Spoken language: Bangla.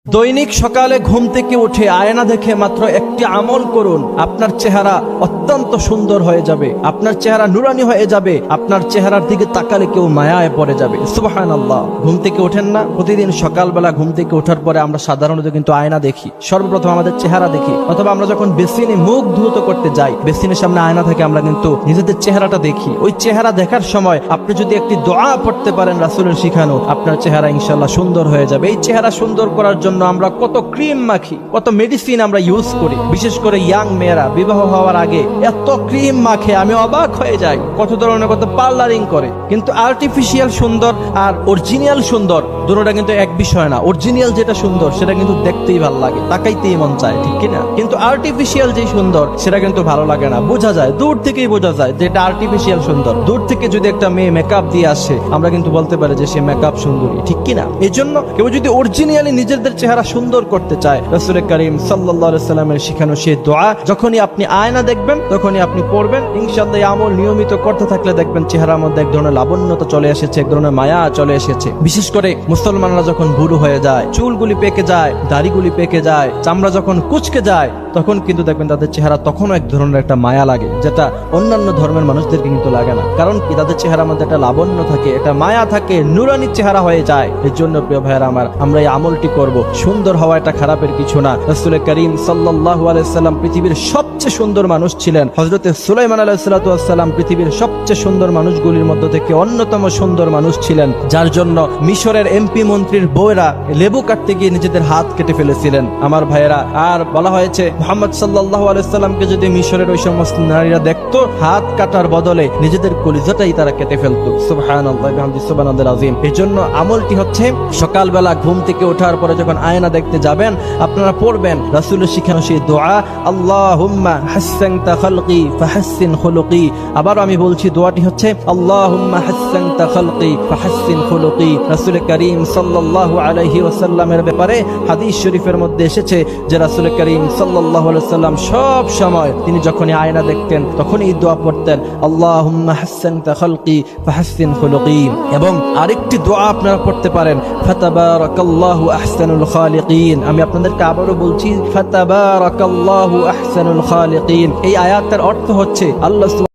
দৈনিক সকালে ঘুম থেকে উঠে আয়না দেখে মাত্র একটি আমল করুন, আপনার চেহারা অত্যন্ত সুন্দর হয়ে যাবে, আপনার চেহারা নুরানি হয়ে যাবে, আপনার চেহারার দিকে তাকালে কেউ মায়ায় পড়ে যাবে। সুবহানাল্লাহ। ঘুম থেকে ওঠেন না? প্রতিদিন সকালবেলা ঘুম থেকে ওঠার পরে আমরা সাধারণত কিন্তু আয়না দেখি, সর্বপ্রথম আমাদের চেহারা দেখি, অথবা আমরা যখন বেসিনে মুখ ধুত করতে যাই, বেসিনের সামনে আয়না থেকে আমরা কিন্তু নিজেদের চেহারাটা দেখি। ওই চেহারা দেখার সময় আপনি যদি একটি দোয়া পড়তে পারেন রাসূলের শিখানো, আপনার চেহারা ইনশাআল্লাহ সুন্দর হয়ে যাবে। এই চেহারা সুন্দর করার জন্য আমরা কত ক্রিম মাখি, কত মেডিসিন আমরা ইউজ করি, বিশেষ করে ইয়াং মেয়েরা বিবাহ হওয়ার আগে এত ক্রিম মাখে, আমি অবাক হয়ে যাই। কত ধরনের কত পার্লারিং করে, কিন্তু আর্টিফিশিয়াল সুন্দর আর অরিজিনাল সুন্দর দুটোটা কিন্তু এক বিষয় না। অরিজিনাল যেটা সুন্দর সেটা কিন্তু দেখতেই ভালো লাগে, তাকাইতেই মন চায়, ঠিক কিনা? কিন্তু আর্টিফিশিয়াল যে সুন্দর সেটা কিন্তু ভালো লাগে না, বোঝা যায়, দূর থেকেই বোঝা যায় যে এটা আর্টিফিশিয়াল সুন্দর। দূর থেকে যদি একটা মেয়ে মেকআপ দিয়ে আসে, আমরা কিন্তু বলতে পারি যে সে মেকআপ সুন্দরী, ঠিক কিনা? এই জন্য কেউ যদি অরিজিনালি নিজেদের চেহারা সুন্দর করতে চায়, রাসূল করিম সাল্লাল্লাহু আলাইহি ওয়াসাল্লামের শিখানো সেই দোয়া যখনই আপনি আয়না দেখবেন তখনই আপনি পড়বেন। ইনশাআল্লাহ এই আমল নিয়মিত করতে থাকলে দেখবেন চেহারার মধ্যে এক ধরনের লাবণ্যতা চলে এসেছে, এক ধরনের মায়া চলে এসেছে। বিশেষ করে মুসলমানরা যখন বুড়ো হয়ে যায়, চুলগুলি পেকে যায়, দাড়িগুলি পেকে যায়, চামড়া যখন কুচকে যায়, তখন কিন্তু দেখবেন তাদের চেহারা তখনও এক ধরনের একটা মায়া লাগে, যেটা অন্যান্য ধর্মের মানুষদেরকে কিন্তু লাগে না। কারণ কি? তাদের চেহারার মধ্যে একটা লাবণ্য থাকে, একটা মায়া থাকে, নুরানি চেহারা হয়ে যায়। এর জন্য প্রিয় ভাইয়েরা আমার, আমরা এই আমলটি করব। সুন্দর হওয়া এটা খারাপের কিছু না। রাসূল করিম সাল্লাল্লাহু আলাইহি ওয়াসাল্লাম পৃথিবীর সবচেয়ে সুন্দর মানুষ ছিলেন। হযরত সুলাইমান আলাইহিস সালাতু ওয়াস সালাম পৃথিবীর সবচেয়ে সুন্দর মানুষগুলির মধ্য থেকে অন্যতম সুন্দর মানুষ ছিলেন, যার জন্য মিশরের এমপি মন্ত্রীর বউয়েরা লেবু কাটতে গিয়ে নিজেদের হাত কেটে ফেলেছিলেন। আমার ভাইয়েরা, আর বলা হয়েছে মুহাম্মদ সাল্লাল্লাহু আলাইহি ওয়াসাল্লামকে যদি মিশরের ওই সমস্ত নারীরা দেখতো, হাত কাটার বদলে নিজেদের কলিজাটাই তারা কেটে ফেলতো। সুবহানাল্লাহ বিহামদিহি সুবহানাল্লাহিল আযীম। এই জন্য আমলটি হচ্ছে সকালবেলা ঘুম থেকে ওঠার পরে যখন আয়না দেখতে যাবেন, আপনারা পড়বেন রাসূলের শিখানো সেই দোয়া, আল্লাহুম্মা হাসসানতা খালকি ফাহাসসিন খুলুকি। আবার আমি বলছি, দোয়াটি হচ্ছে আল্লাহুম্মা হাসসানতা খালকি ফাহাসসিন খুলুকি। রাসূল করিম সাল্লাল্লাহু আলাইহি ওয়াসাল্লামের ব্যাপারে হাদিস শরীফের মধ্যে এসেছে যে রাসূল করিম সাল্লাল্লাহু আলাইহি ওয়াসাল্লাম সব সময় তিনি যখনই আয়না দেখতেন তখনই এই দোয়া পড়তেন, আল্লাহুম্মা হাসসানতা খালকি ফাহাসসিন খুলুকি। এবং আরেকটি দোয়া আপনারা পড়তে পারেন, ফাতাবারাকাল্লাহু আহসানুল খালিকিন। আমি আপনাদেরকে আবারও বলছি, ফাতাবারাকাল্লাহু আহসানুল খালিকিন। এই আয়াতের অর্থ হচ্ছে আল্লাহ